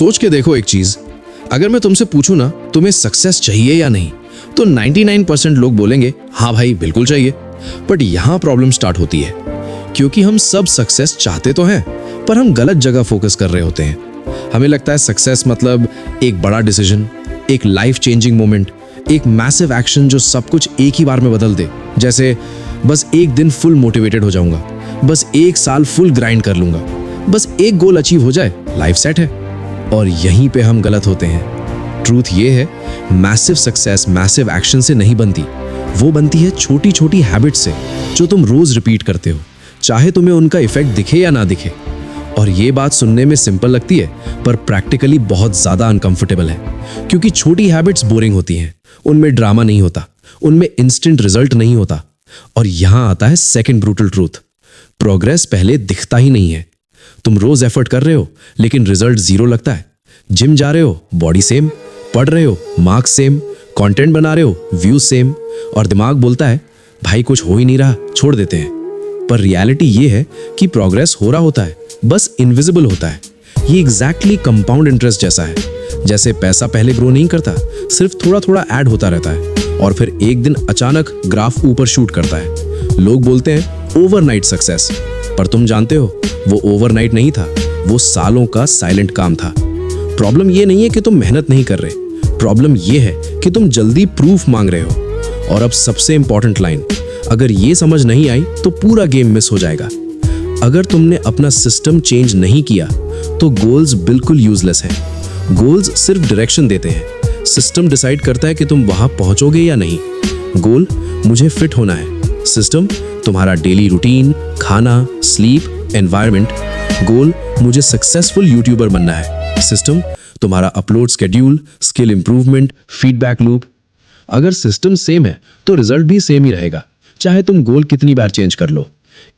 सोच के देखो एक चीज, अगर मैं तुमसे पूछूं ना तुम्हें सक्सेस चाहिए या नहीं, तो 99% लोग बोलेंगे हाँ भाई बिल्कुल चाहिए। बट यहां प्रॉब्लम स्टार्ट होती है, क्योंकि हम सब सक्सेस चाहते तो हैं, पर हम गलत जगह फोकस कर रहे होते हैं। हमें लगता है सक्सेस मतलब एक बड़ा डिसीजन, एक लाइफ चेंजिंग मोमेंट, एक मैसिव एक्शन जो सब कुछ एक ही बार में बदल दे। जैसे बस एक दिन फुल मोटिवेटेड हो जाऊंगा, बस एक साल फुल ग्राइंड कर लूंगा, बस एक गोल अचीव हो जाए, लाइफ सेट है। और यहीं पे हम गलत होते हैं। ट्रूथ ये है, मैसिव सक्सेस मैसिव एक्शन से नहीं बनती, वो बनती है छोटी छोटी हैबिट से जो तुम रोज रिपीट करते हो, चाहे तुम्हें उनका इफेक्ट दिखे या ना दिखे। और ये बात सुनने में सिंपल लगती है, पर प्रैक्टिकली बहुत ज्यादा अनकंफर्टेबल है, क्योंकि छोटी हैबिट्स बोरिंग होती हैं, उनमें ड्रामा नहीं होता, उनमें इंस्टेंट रिजल्ट नहीं होता। और यहां आता है सेकंड ब्रूटल ट्रूथ, प्रोग्रेस पहले दिखता ही नहीं है। तुम रोज एफर्ट कर रहे हो लेकिन रिजल्ट जीरो लगता है। जिम जा रहे हो, बॉडी सेम, पढ़ रहे हो, मार्क्स सेम, कंटेंट बना रहे हो, व्यूज सेम, और दिमाग बोलता है भाई कुछ हो ही नहीं रहा, छोड़ देते हैं। पर रियलिटी ये है कि प्रोग्रेस हो रहा होता है, बस इनविजिबल होता है। ये एग्जैक्टली कंपाउंड इंटरेस्ट जैसा है, जैसे पैसा पहले ग्रो नहीं करता, सिर्फ थोड़ा थोड़ा ऐड होता रहता है, और फिर एक दिन अचानक ग्राफ ऊपर शूट करता है। लोग बोलते हैं ओवरनाइट सक्सेस, पर तुम जानते हो वो ओवरनाइट नहीं था, वो सालों का साइलेंट काम था। प्रॉब्लम ये नहीं है कि तुम मेहनत नहीं कर रहे, प्रॉब्लम ये है कि तुम जल्दी प्रूफ मांग रहे हो। और अब सबसे इंपॉर्टेंट लाइन, अगर ये समझ नहीं आई तो पूरा गेम मिस हो जाएगा। अगर तुमने अपना सिस्टम चेंज नहीं किया तो गोल्स बिल्कुल यूजलेस हैं। गोल्स सिर्फ डायरेक्शन देते हैं, सिस्टम डिसाइड करता है कि तुम वहां पहुंचोगे या नहीं। गोल मुझे फिट होना है, सिस्टम तुम्हारा डेली रूटीन, खाना, स्लीप, एनवायरनमेंट। गोल मुझे सक्सेसफुल यूट्यूबर बनना है, सिस्टम तुम्हारा upload schedule, skill improvement, feedback loop. अगर सिस्टम सेम है तो रिजल्ट भी सेम ही रहेगा, चाहे तुम गोल कितनी बार चेंज कर लो।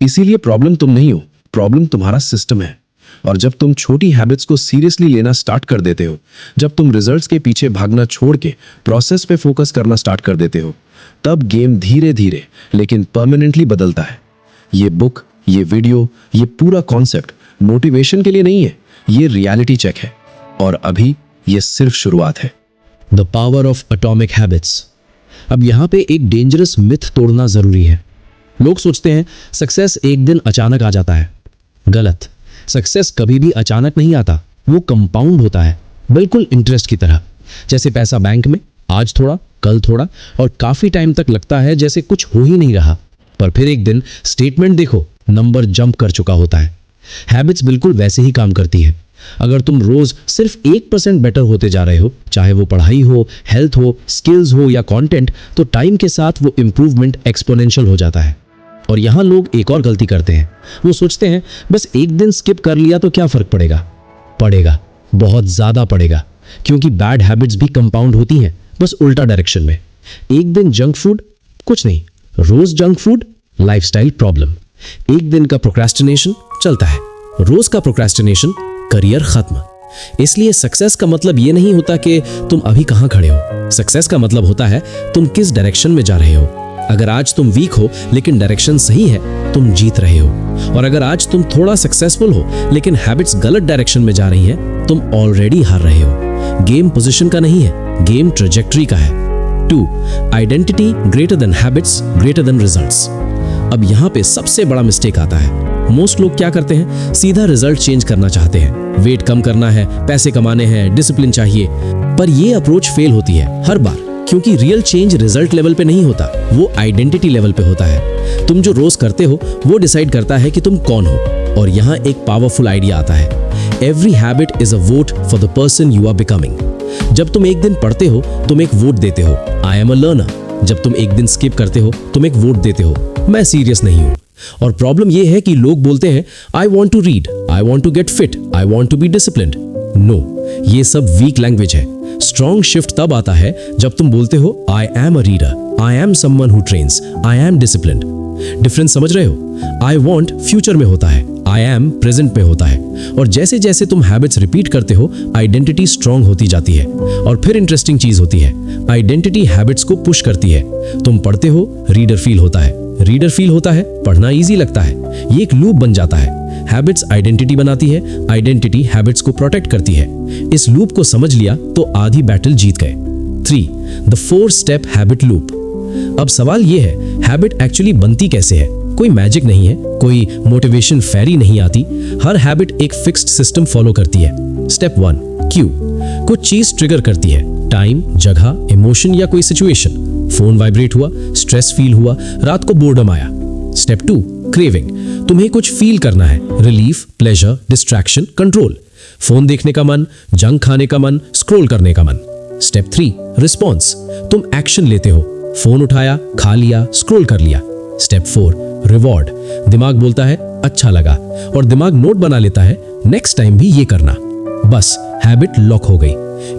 इसीलिए प्रॉब्लम तुम नहीं हो, प्रॉब्लम तुम्हारा सिस्टम है। और जब तुम छोटी हैबिट्स को सीरियसली लेना स्टार्ट कर देते हो, जब तुम रिजल्ट्स के पीछे भागना छोड़ के प्रोसेस पे फोकस करना स्टार्ट कर देते हो, तब गेम धीरे धीरे लेकिन परमानेंटली बदलता है। ये बुक, ये वीडियो, ये पूरा कॉन्सेप्ट मोटिवेशन के लिए नहीं है, ये रियलिटी चेक है। और अभी ये सिर्फ शुरुआत है। The power of atomic habits. अब यहाँ पे एक डेंजरस मिथ तोड़ना जरूरी है। लोग सोचते हैं सक्सेस एक दिन अचानक आ जाता है। गलत। सक्सेस कभी भी अचानक नहीं आता, वो कंपाउंड होता है, बिल्कुल इंटरेस्ट की तरह। जैसे पैसा बैंक में, आज थोड़ा, कल थोड़ा, और काफी टाइम तक लगता है जैसे कुछ हो ही नहीं रहा, पर फिर एक दिन स्टेटमेंट देखो, नंबर जंप कर चुका होता है। हैबिट्स बिल्कुल वैसे ही काम करती है। अगर तुम रोज सिर्फ 1% बेटर होते जा रहे हो, चाहे वो पढ़ाई हो, हेल्थ हो, स्किल्स हो या कंटेंट, तो टाइम के साथ वो इंप्रूवमेंट एक्सपोनेंशियल हो जाता है। और यहां लोग एक और गलती करते हैं, वो सोचते हैं बस एक दिन स्किप कर लिया तो क्या फर्क पड़ेगा। पड़ेगा, बहुत ज्यादा पड़ेगा, क्योंकि बैड हैबिट्स भी कंपाउंड होती हैं, बस उल्टा डायरेक्शन में। एक दिन जंक फूड, कुछ नहीं, रोज जंक फूड, लाइफस्टाइल प्रॉब्लम। एक दिन का प्रोक्रेस्टिनेशन चलता है, रोज का प्रोक्रेस्टिनेशन, करियर खत्म। इसलिए सक्सेस का मतलब ये नहीं होता कि तुम अभी कहां खड़े हो। सक्सेस का मतलब होता है तुम किस डायरेक्शन में जा रहे हो। अगर आज तुम वीक हो लेकिन डायरेक्शन सही है, तुम जीत रहे हो। और अगर आज तुम थोड़ा सक्सेसफुल हो लेकिन हैबिट्स गलत डायरेक्शन में जा रही हैं, तुम ऑलरेडी हार रहे हो। गेम पोजीशन का नहीं है, गेम ट्रैजेक्टरी का है। 2. Identity greater than habits greater than results. अब यहाँ पे सबसे बड़ा मिस्टेक आता है। मोस्ट लोग क्या करते हैं, सीधा रिजल्ट चेंज करना चाहते हैं। वेट कम करना है, पैसे कमाने हैं, डिसिप्लिन चाहिए। पर ये अप्रोच फेल होती है हर बार, क्योंकि रियल चेंज रिजल्ट लेवल पे नहीं होता, वो आइडेंटिटी लेवल पे होता है। तुम जो रोज करते हो वो डिसाइड करता है कि तुम कौन हो। और यहाँ एक पावरफुल आइडिया आता है, every habit is a vote for the person you are becoming. जब तुम एक दिन पढ़ते हो, तुम एक वोट देते हो, आई एम अ लर्नर। जब तुम एक दिन स्किप करते हो, तुम एक वोट देते हो, मैं सीरियस नहीं हूं। और प्रॉब्लम यह है कि लोग बोलते हैं I want to read, I want to get fit, I want to be disciplined. No, ये सब वीक लैंग्वेज है। स्ट्रॉन्ग शिफ्ट तब आता है जब तुम बोलते हो I am a reader, I am someone who trains, I am disciplined. Difference समझ रहे हो? आई वॉन्ट फ्यूचर में होता है, आई एम प्रेजेंट में होता है। और जैसे जैसे तुम हैबिट्स रिपीट करते हो, आइडेंटिटी स्ट्रॉन्ग होती जाती है। और फिर इंटरेस्टिंग चीज होती है, आइडेंटिटी हैबिट्स को पुश करती है। तुम पढ़ते हो, रीडर फील होता है, रीडर फील होता है, पढ़ना इजी लगता है। ये एक लूप बन जाता है। हैबिट्स आइडेंटिटी बनाती है, आइडेंटिटी हैबिट्स को प्रोटेक्ट करती है। इस लूप को समझ लिया तो आधी बैटल जीत गए। 3. The 4 step habit loop. अब सवाल ये है, हैबिट एक्चुअली बनती कैसे है? कोई मैजिक नहीं है, कोई मोटिवेशन फेरी नहीं आती। हर हैबिट एक फिक्स्ड सिस्टम फॉलो करती है। Step 1, Q. कुछ चीज ट्रिगर करती है, टाइम, जगह, इमोशन या कोई सिचुएशन। फोन वाइब्रेट हुआ, स्ट्रेस फील हुआ, रात को बोर्डम आया। Step 2, craving. तुम्हें कुछ फील करना है, relief, pleasure, distraction, control. Phone देखने का मन, जंक खाने का मन, स्क्रॉल करने का मन। Step 3, response. तुम एक्शन लेते हो, फोन उठाया, खा लिया, स्क्रॉल कर लिया। Step 4, reward. दिमाग बोलता है अच्छा लगा और दिमाग नोट बना लेता है नेक्स्ट टाइम भी ये करना। बस हैबिट लॉक हो गई।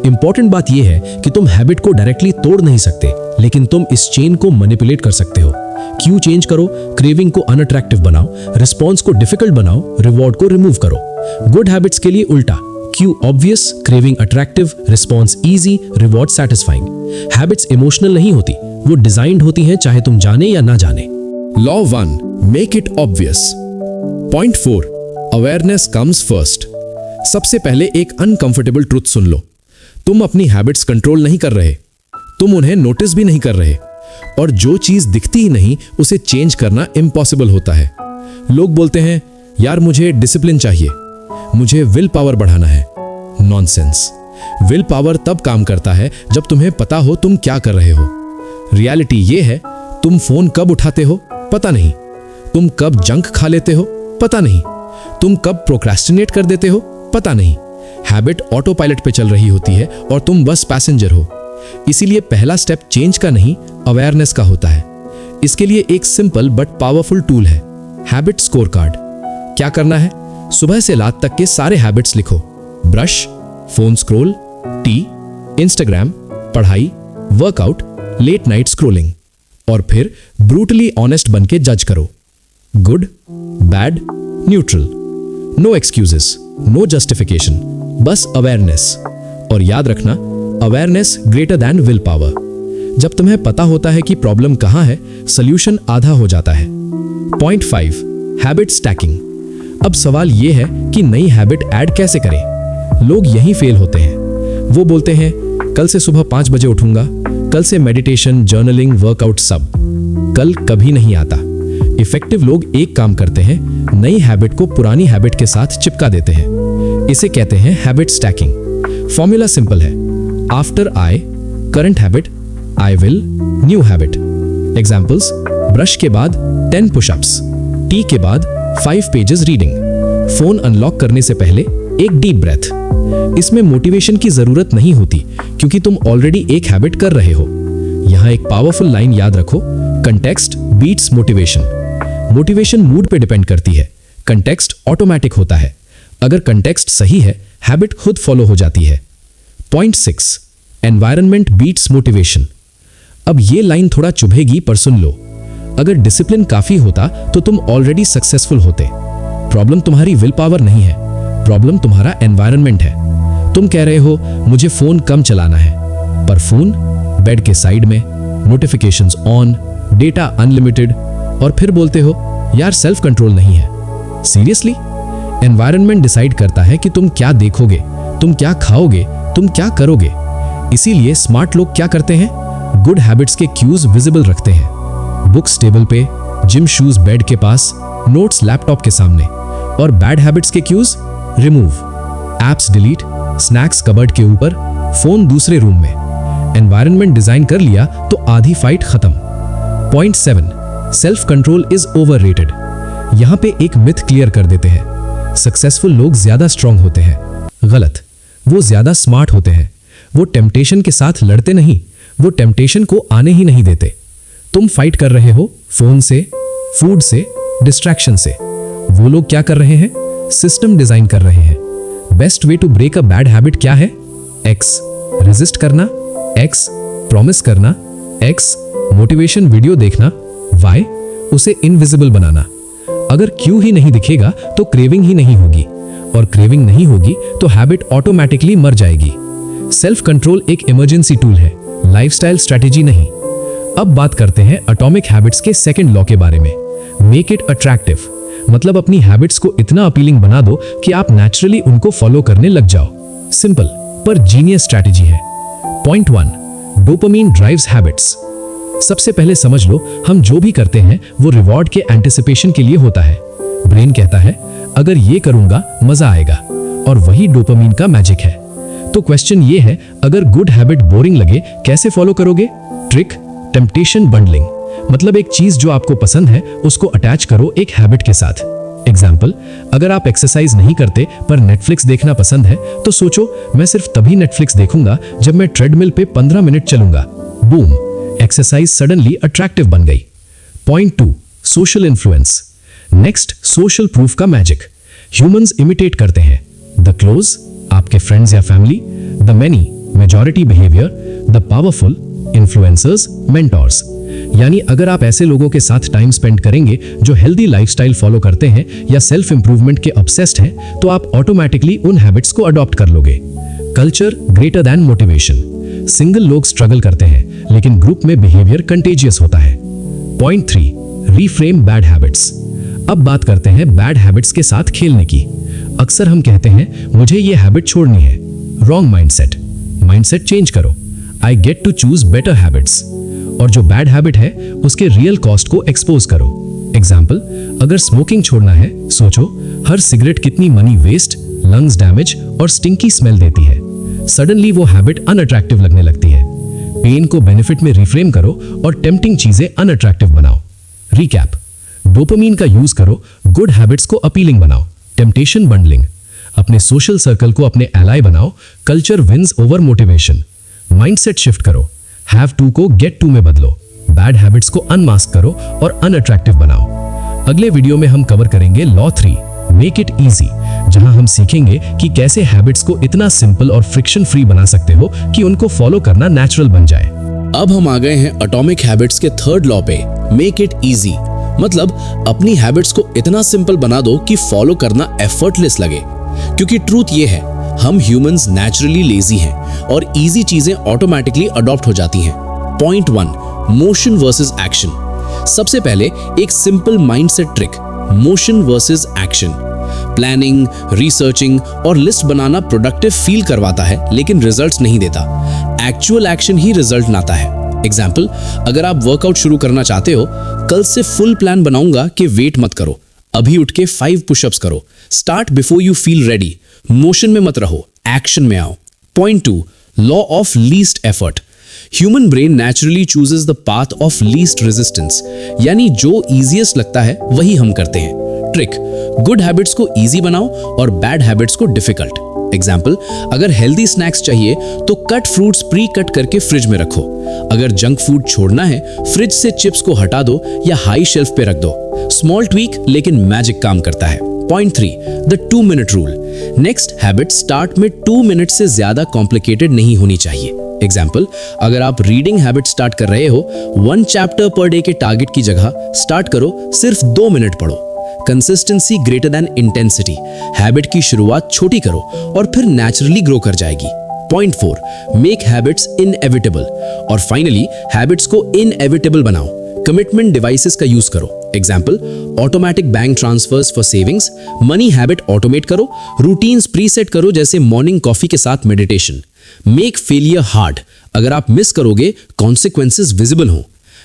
इंपॉर्टेंट बात यह है कि तुम हैबिट को डायरेक्टली तोड़ नहीं सकते, लेकिन तुम इस चेन को मैनिपुलेट कर सकते हो। क्यू चेंज करो, क्रेविंग को अनअट्रैक्टिव बनाओ, रिस्पॉन्स को डिफिकल्ट बनाओ, रिवॉर्ड को रिमूव करो। गुड हैबिट्स के लिए उल्टा, Q obvious, craving attractive, response easy, reward satisfying. Habits emotional नहीं होती, वो डिजाइंड होती हैं, चाहे तुम जाने या ना जाने। Law 1, make it obvious. Point 4, awareness comes first. सबसे पहले एक अनकंफर्टेबल ट्रुथ सुन लो। तुम अपनी हैबिट्स कंट्रोल नहीं कर रहे, तुम उन्हें नोटिस भी नहीं कर रहे, और जो चीज दिखती ही नहीं उसे चेंज करना इम्पॉसिबल होता है। लोग बोलते हैं यार मुझे डिसिप्लिन चाहिए, मुझे विल पावर बढ़ाना है। नॉनसेंस। विल पावर तब काम करता है जब तुम्हें पता हो तुम क्या कर रहे हो। रियलिटी ये है, तुम फोन कब उठाते हो पता नहीं, तुम कब जंक खा लेते हो पता नहीं, तुम कब प्रोक्रेस्टिनेट कर देते हो पता नहीं। हैबिट ऑटो पायलट पे चल रही होती है और तुम बस पैसेंजर हो। इसीलिए पहला स्टेप चेंज का नहीं, अवेयरनेस का होता है। इसके लिए एक सिंपल बट पावरफुल टूल है, हैबिट स्कोर कार्ड। क्या करना है? सुबह से रात तक के सारे हैबिट्स लिखो। Brush, phone scroll, tea, Instagram, पढ़ाई, वर्कआउट, लेट नाइट स्क्रॉलिंग। और फिर ब्रूटली ऑनेस्ट बन के जज करो। Good, bad, neutral. No excuses, no justification, बस अवेयरनेस। और याद रखना, awareness greater than will power. जब तुम्हें पता होता है कि प्रॉब्लम कहां है, सॉल्यूशन आधा हो जाता है। Point 5, habit stacking. अब सवाल यह है कि नई हैबिट ऐड कैसे करें। लोग यहीं फेल होते हैं। वो बोलते हैं कल से सुबह 5 बजे उठूंगा, कल से मेडिटेशन, जर्नलिंग, वर्कआउट सब। कल कभी नहीं आता। इफेक्टिव लोग एक काम करते हैं, नई हैबिट को पुरानी हैबिट के साथ चिपका देते हैं। इसे कहते हैं हैबिट स्टैकिंग। फॉर्मूला सिंपल है, after I, current habit, I will, new habit. Examples, brush के बाद 10 पुशअप्स, टी के बाद 5 पेजेस रीडिंग, फोन अनलॉक करने से पहले एक डीप ब्रेथ। इसमें मोटिवेशन की जरूरत नहीं होती क्योंकि तुम ऑलरेडी एक हैबिट कर रहे हो। यहां एक पावरफुल लाइन याद रखो, context beats motivation. Motivation mood पे डिपेंड करती है, कंटेक्स्ट ऑटोमेटिक होता है। अगर कंटेक्स्ट सही है, हैबिट खुद फॉलो हो जाती है। Point 6, environment beats motivation. अब ये लाइन थोड़ा चुभेगी पर सुन लो। अगर डिसिप्लिन काफी होता तो तुम ऑलरेडी सक्सेसफुल होते। प्रॉब्लम तुम्हारी विल पावर नहीं है, प्रॉब्लम तुम्हारा एनवायरनमेंट है। तुम कह रहे हो मुझे फोन कम चलाना है, पर फोन बेड के साइड में, नोटिफिकेशंस ऑन, डेटा अनलिमिटेड, और फिर बोलते हो यार सेल्फ कंट्रोल नहीं है। सीरियसली? एनवायरनमेंट डिसाइड करता है कि तुम क्या देखोगे, तुम क्या खाओगे, तुम क्या करोगे। इसीलिए स्मार्ट लोग क्या करते हैं, गुड हैबिट्स के क्यूज विजिबल रखते हैं। बुक्स टेबल पे, जिम शूज बेड के पास, नोट्स लैपटॉप के सामने। और बैड हैबिट्स के cues remove, apps delete, snacks cupboard के ऊपर, फोन दूसरे रूम में। एनवायरनमेंट डिजाइन कर लिया तो आधी फाइट खत्म। Point 7, self control is overrated. यहां पे एक मिथ क्लियर कर देते हैं, सक्सेसफुल लोग ज्यादा स्ट्रांग होते हैं। गलत, वो ज्यादा स्मार्ट होते हैं। वो टेम्पटेशन के साथ लड़ते नहीं, वो टेम्पटेशन को आने ही नहीं देते। तुम फाइट कर रहे हो फोन से, फूड से, डिस्ट्रैक्शन से। वो लोग क्या कर रहे हैं, सिस्टम डिजाइन कर रहे हैं। Best way to break a bad habit क्या है? एक्स, रेजिस्ट करना, एक्स, प्रॉमिस करना, एक्स, मोटिवेशन वीडियो देखना, वाई, उसे इनविजिबल बनाना। अगर क्यू ही नहीं दिखेगा तो क्रेविंग ही नहीं होगी, और क्रेविंग नहीं होगी तो हैबिट ऑटोमेटिकली मर जाएगी। सेल्फ कंट्रोल एक इमरजेंसी टूल है, लाइफस्टाइल स्ट्रैटेजी नहीं। अब बात करते हैं एटॉमिक हैबिट्स के सेकंड लॉ के बारे में, मेक इट अट्रैक्टिव। मतलब अपनी हैबिट्स को इतना अपीलिंग बना दो कि आप नेचुरली उनको फॉलो करने लग जाओ। सिंपल पर जीनियस स्ट्रैटेजी है। Point 1, dopamine drives habits. सबसे पहले समझ लो, हम जो भी करते हैं वो रिवॉर्ड के एंटिसिपेशन के लिए होता है। ब्रेन कहता है अगर ये करूंगा मजा आएगा, और वही डोपामीन का मैजिक है। तो क्वेश्चन ये है, अगर गुड हैबिट बोरिंग लगे कैसे फॉलो करोगे? Trick, temptation bundling. मतलब एक चीज जो आपको पसंद है उसको अटैच करो एक हैबिट के साथ। एग्जाम्पल, अगर आप एक्सरसाइज नहीं करते पर नेटफ्लिक्स देखना पसंद है तो सोचो मैं सिर्फ तभी नेटफ्लिक्स देखूंगा जब मैं ट्रेडमिल पे 15 मिनट चलूंगा। बूम, एक्सरसाइज सडनली अट्रैक्टिव बन गई। Point 2, social influence. Next, social proof का मैजिक। ह्यूमंस इमिटेट करते हैं। द क्लोज, आपके फ्रेंड्स या family, the many, majority behaviour, the powerful, influencers, mentors. यानी अगर आप ऐसे लोगों के साथ टाइम स्पेंड करेंगे जो हेल्दी लाइफस्टाइल फॉलो करते हैं या सेल्फ इंप्रूवमेंट के ऑब्सेस्ड हैं, तो आप ऑटोमेटिकली उन हैबिट्स को अडॉप्ट कर लोगे। Culture greater than motivation. Single लोग स्ट्रगल करते हैं लेकिन ग्रुप में बिहेवियर कंटेजियस होता है। Point 3, reframe bad habits. अब बात करते हैं बैड हैबिट्स के साथ खेलने की। अक्सर हम कहते हैं मुझे ये हैबिट छोड़नी है। Wrong mindset. माइंडसेट चेंज करो। I get to choose better habits. और जो बैड हैबिट है उसके रियल कॉस्ट को एक्सपोज करो। एग्जाम्पल, अगर स्मोकिंग छोड़ना है, सोचो हर सिगरेट कितनी मनी वेस्ट, लंग्स डैमेज और स्टिंकी स्मेल देती है। सडनली वो हैबिट अनअट्रैक्टिव लगने लगती है। पेन को बेनिफिट में रिफ्रेम करो और टेम्पटिंग चीजें अनअट्रैक्टिव बनाओ। रिकैप, डोपामीन का यूज करो, गुड हैबिट्स को अपीलिंग बनाओ। टेम्पटेशन बंडलिंग, अपने सोशल सर्कल को अपने एलाई बनाओ। Culture wins over motivation. Mindset shift करो, हैव टू को गेट टू में बदलो। बैड हैबिट्स को अनमास्क करो और अनअट्रैक्टिव बनाओ। अगले वीडियो में हम कवर करेंगे लॉ 3, मेक इट इजी, जहां हम सीखेंगे कि कैसे हैबिट्स को इतना सिंपल और फ्रिक्शन फ्री बना सकते हो कि उनको फॉलो करना नेचुरल बन जाए। अब हम आ गए हैं एटॉमिक हैबिट्स के थर्ड लॉ पे, मेक इट इजी। मतलब अपनी हैबिट्स को इतना सिंपल बना दो कि फॉलो करना एफर्टलेस लगे। क्योंकि ट्रूथ ये है, हम ह्यूमंस नेचुरली लेजी हैं और इजी चीजें ऑटोमेटिकली अडॉप्ट हो जाती हैं। Point 1, motion versus action. सबसे पहले एक simple mindset trick, motion versus action. Planning, researching और लिस्ट बनाना प्रोडक्टिव फील करवाता है लेकिन रिजल्ट्स नहीं देता। एक्चुअल एक्शन ही रिजल्ट लाता है। एग्जाम्पल, अगर आप वर्कआउट शुरू करना चाहते हो, कल से फुल प्लान बनाऊंगा कि वेट मत करो, अभी उठ के 5 पुशअप्स करो। Start before you feel ready. Motion में मत रहो, एक्शन में आओ। Point 2, law of least effort. Human brain naturally chooses the path of least resistance, यानी जो इजीएस्ट लगता है वही हम करते हैं। ट्रिक, गुड हैबिट्स को इजी बनाओ और बैड हैबिट्स को डिफिकल्ट। एग्जाम्पल, अगर हेल्दी स्नैक्स चाहिए तो कट फ्रूट्स प्री कट करके फ्रिज में रखो। अगर जंक फूड छोड़ना है, फ्रिज से चिप्स को हटा दो या हाई शेल्फ पे रख दो। स्मॉल ट्वीक लेकिन मैजिक काम करता है। Point 3, the 2 minute rule. Next habit start में 2 मिनट से ज्यादा कॉम्प्लिकेटेड नहीं होनी चाहिए। एग्जाम्पल, अगर आप रीडिंग हैबिट स्टार्ट कर रहे हो, 1 चैप्टर पर डे के टारगेट की जगह स्टार्ट करो सिर्फ 2 मिनट पढ़ो। Consistency greater than intensity. Habit की शुरुआत छोटी करो और फिर नेचुरली ग्रो कर जाएगी। Point 4, make habits inevitable. और फाइनली हैबिट्स को इनएविटेबल बनाओ। कमिटमेंट डिवाइसेस का यूज करो। Example, automatic bank transfers for savings. Money habit automate करो। रूटीन्स प्रीसेट करो जैसे मॉर्निंग कॉफी के साथ मेडिटेशन। Make failure hard. अगर आप मिस करोगे, कॉन्सिक्वेंसेस विजिबल हो।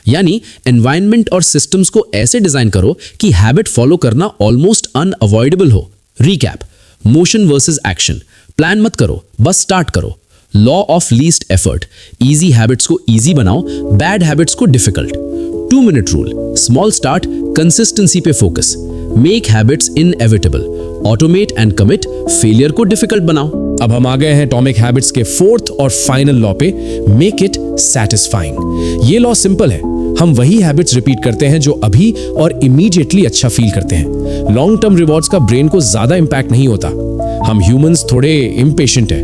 यानी एनवायरनमेंट और सिस्टम्स को ऐसे डिजाइन करो कि हैबिट फॉलो करना ऑलमोस्ट अनअवॉइडेबल हो। Recap, motion versus action. Plan मत करो, बस स्टार्ट करो। Law of least effort, easy habits को इजी बनाओ, बैड हैबिट्स को difficult. 2 minute rule, small start, consistency पे focus. Make habits inevitable, automate and commit, failure को डिफिकल्ट बनाओ। अब हम आ गए हैं एटॉमिक हैबिट्स के 4th और फाइनल लॉ पे, मेक इट सैटिस्फाइंग। ये लॉ सिंपल है, हम वही हैबिट्स रिपीट करते हैं जो अभी और इमीडिएटली अच्छा फील करते हैं। लॉन्ग टर्म रिवॉर्ड्स का ब्रेन को ज्यादा इंपैक्ट नहीं होता। हम ह्यूमंस थोड़े इम्पेशेंट हैं।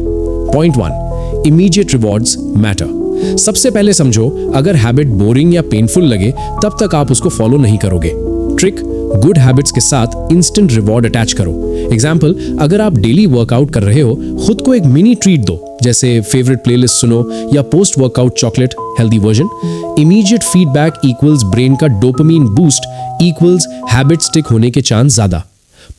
Point 1, immediate rewards matter. सबसे पहले समझो, अगर हैबिट बोरिंग या पेनफुल लगे तब तक आप उसको फॉलो नहीं करोगे। ट्रिक, गुड हैबिट्स के साथ इंस्टेंट रिवॉर्ड अटैच करो। एग्जाम्पल, अगर आप डेली वर्कआउट कर रहे हो, खुद को एक मिनी ट्रीट दो, जैसे फेवरेट प्लेलिस्ट सुनो या post workout chocolate healthy version. Immediate feedback equals brain का dopamine boost equals habit stick होने के चांस ज्यादा।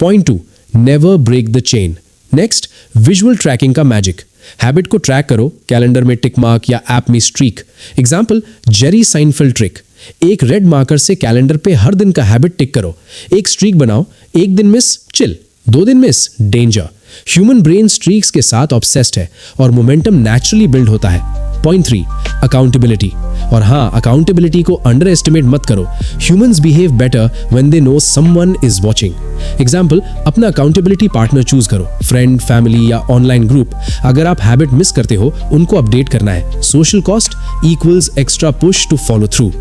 Point 2, never break the chain. Next, visual tracking का मैजिक। हैबिट को ट्रैक करो, कैलेंडर में टिक मार्क या ऐप में streak. Example, Jerry Seinfeld trick. एक रेड मार्कर से कैलेंडर पे हर दिन का हैबिट टिक करो। एक स्ट्रीक बनाओ, एक दिन मिस चिल, 2 दिन miss danger. Human brain streaks के साथ ऑब्सेस्ड है और मोमेंटम नेचुरली बिल्ड होता है। Point 3, accountability. और हाँ, अकाउंटेबिलिटी को अंडर एस्टिमेट मत करो। Humans behave better when they know someone is watching. Example, अपना अकाउंटेबिलिटी पार्टनर चूज करो, फ्रेंड, फैमिली या ऑनलाइन ग्रुप। अगर आप हैबिट मिस करते हो, उनको अपडेट करना है। Social cost equals extra push to follow through.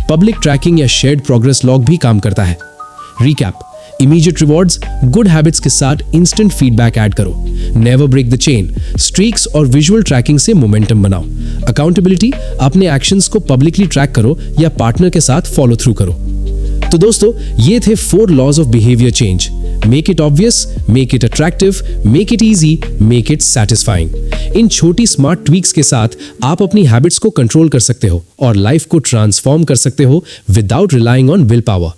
Public tracking या शेयर्ड प्रोग्रेस लॉग भी काम करता है। Recap, immediate rewards, good habits के साथ इंस्टेंट फीडबैक ऐड करो, never break the chain, streaks और विजुअल ट्रैकिंग से मोमेंटम बनाओ, अकाउंटेबिलिटी, अपने एक्शंस को पब्लिकली ट्रैक करो या पार्टनर के साथ फॉलो थ्रू करो। तो दोस्तों, ये थे 4 laws of behaviour change. Make it obvious, make it attractive, make it easy, make it satisfying. इन छोटी स्मार्ट ट्वीक्स के साथ आप अपनी हैबिट्स को कंट्रोल कर सकते हो और लाइफ को ट्रांसफॉर्म कर सकते हो without relying on will power.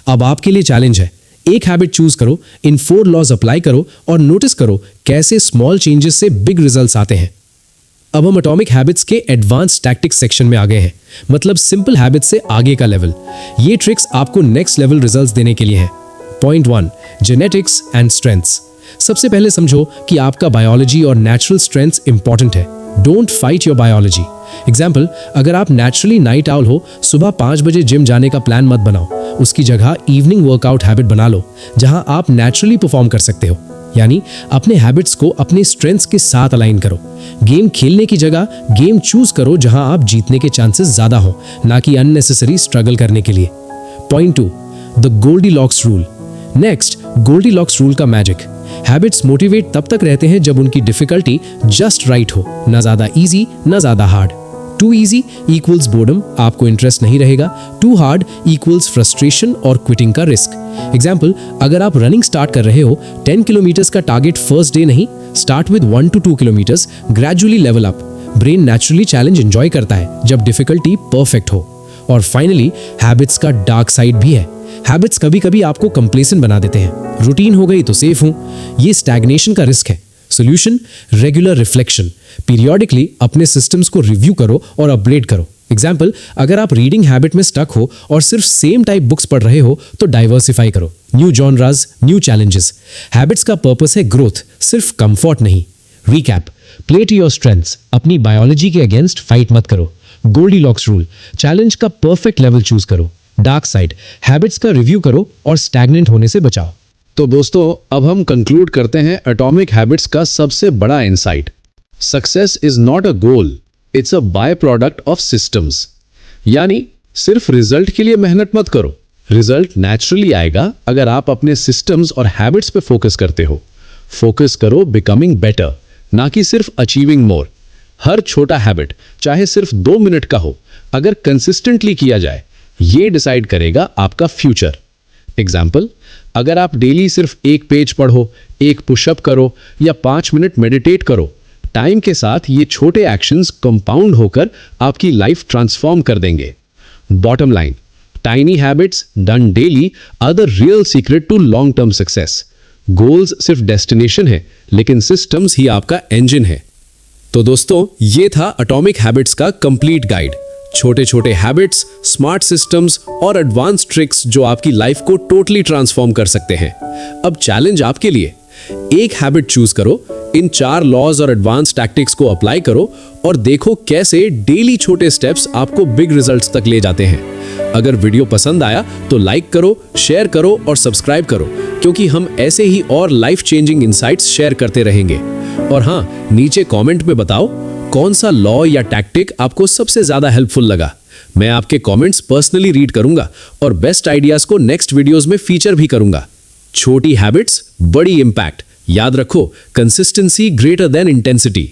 अब आपके लिए चैलेंज है, एक हैबिट चूज करो, इन 4 लॉज अप्लाई करो और नोटिस करो कैसे स्मॉल चेंजेस से बिग रिजल्ट्स आते हैं। अब हम एटॉमिक हैबिट्स के एडवांस टैक्टिक्स सेक्शन में आ गए हैं, मतलब सिंपल हैबिट्स से आगे का लेवल। ये ट्रिक्स आपको नेक्स्ट लेवल रिजल्ट्स देने के लिए हैं। Point 1, genetics and strengths. सबसे पहले समझो कि आपका बायोलॉजी और नेचुरल स्ट्रेंथ्स इंपॉर्टेंट है। Don't fight your biology. Example, अगर आप नेचुरली नाइट आउल हो, सुबह 5 बजे जिम जाने का प्लान मत बनाओ। उसकी जगह इवनिंग वर्कआउट हैबिट बना लो, जहां आप नेचुरली परफॉर्म कर सकते हो। यानी अपने हैबिट्स को अपने स्ट्रेंथ्स के साथ अलाइन करो। गेम खेलने की जगह गेम चूज करो जहां आप जीतने के चांसेस ज्यादा हो, ना कि अननेसेसरी स्ट्रगल करने के लिए। Point 2, the Goldilocks rule. Next, Goldilocks rule का मैजिक। हैबिट्स मोटिवेट तब तक रहते हैं जब उनकी डिफिकल्टी जस्ट राइट हो, ना ज्यादा इजी ना ज्यादा hard. Too easy equals boredom, आपको इंटरेस्ट नहीं रहेगा। टू हार्ड इक्वल्स फ्रस्ट्रेशन और क्विटिंग का रिस्क। एग्जाम्पल, अगर आप रनिंग स्टार्ट कर रहे हो, 10 किलोमीटर्स का टारगेट फर्स्ट डे नहीं, start with 1 to 2 kilometres, gradually level up. Brain naturally challenge enjoy करता है जब डिफिकल्टी परफेक्ट हो। और फाइनली, हैबिट्स का डार्क साइड भी है। हैबिट्स कभी कभी आपको कंप्लेसेंट बना देते हैं। रूटीन हो गई तो सेफ हूं, ये स्टैग्नेशन का रिस्क है। Solution, regular reflection. पीरियोडिकली अपने सिस्टम्स को रिव्यू करो और अपग्रेड करो। एग्जाम्पल, अगर आप रीडिंग हैबिट में स्टक हो और सिर्फ सेम टाइप बुक्स पढ़ रहे हो, तो डाइवर्सिफाई करो। New genres, new challenges. Habits का पर्पस है ग्रोथ, सिर्फ कंफर्ट नहीं। Recap, play to your strengths, अपनी बायोलॉजी के अगेंस्ट फाइट मत करो। गोल्डीलॉक्स रूल, चैलेंज का परफेक्ट लेवल चूज करो। डार्क साइड, हैबिट्स का रिव्यू करो और स्टैग्नेंट होने से बचाओ। तो दोस्तों, अब हम कंक्लूड करते हैं एटॉमिक हैबिट्स का सबसे बड़ा insight. Success is not a goal, it's a by product of systems. यानी सिर्फ रिजल्ट के लिए मेहनत मत करो, रिजल्ट नेचुरली आएगा अगर आप अपने सिस्टम्स और हैबिट्स पे फोकस करते हो। फोकस करो बिकमिंग बेटर, ना कि सिर्फ अचीविंग मोर। हर छोटा हैबिट, चाहे सिर्फ 2 मिनट का हो, अगर कंसिस्टेंटली किया जाए, ये डिसाइड करेगा आपका फ्यूचर। एग्जाम्पल, अगर आप डेली सिर्फ 1 पेज पढ़ो, 1 पुशअप करो या 5 मिनट मेडिटेट करो, टाइम के साथ ये छोटे एक्शंस कंपाउंड होकर आपकी लाइफ ट्रांसफॉर्म कर देंगे। Bottom line, tiny habits done daily are the real secret to long term success. Goals सिर्फ डेस्टिनेशन है, लेकिन सिस्टम्स ही आपका इंजन है। तो दोस्तों, ये था एटॉमिक हैबिट्स का कंप्लीट गाइड। छोटे छोटे हैबिट्स, स्मार्ट सिस्टम्स और एडवांस ट्रिक्स जो आपकी लाइफ को टोटली ट्रांसफॉर्म कर सकते हैं। अब चैलेंज आपके लिए, एक हैबिट चूज करो, इन 4 लॉज और एडवांस टैक्टिक्स को अप्लाई करो और देखो कैसे डेली छोटे स्टेप्स आपको बिग रिजल्ट्स तक ले जाते हैं। अगर वीडियो पसंद आया तो लाइक करो, शेयर करो और सब्सक्राइब करो, क्योंकि हम ऐसे ही और लाइफ चेंजिंग इनसाइट्स शेयर करते रहेंगे। और हाँ, नीचे कमेंट में बताओ कौन सा लॉ या टैक्टिक आपको सबसे ज्यादा हेल्पफुल लगा। मैं आपके कमेंट्स पर्सनली रीड करूंगा और बेस्ट आइडियाज को नेक्स्ट वीडियोस में फीचर भी करूंगा। छोटी हैबिट्स, बड़ी इंपैक्ट। याद रखो, कंसिस्टेंसी ग्रेटर देन इंटेंसिटी।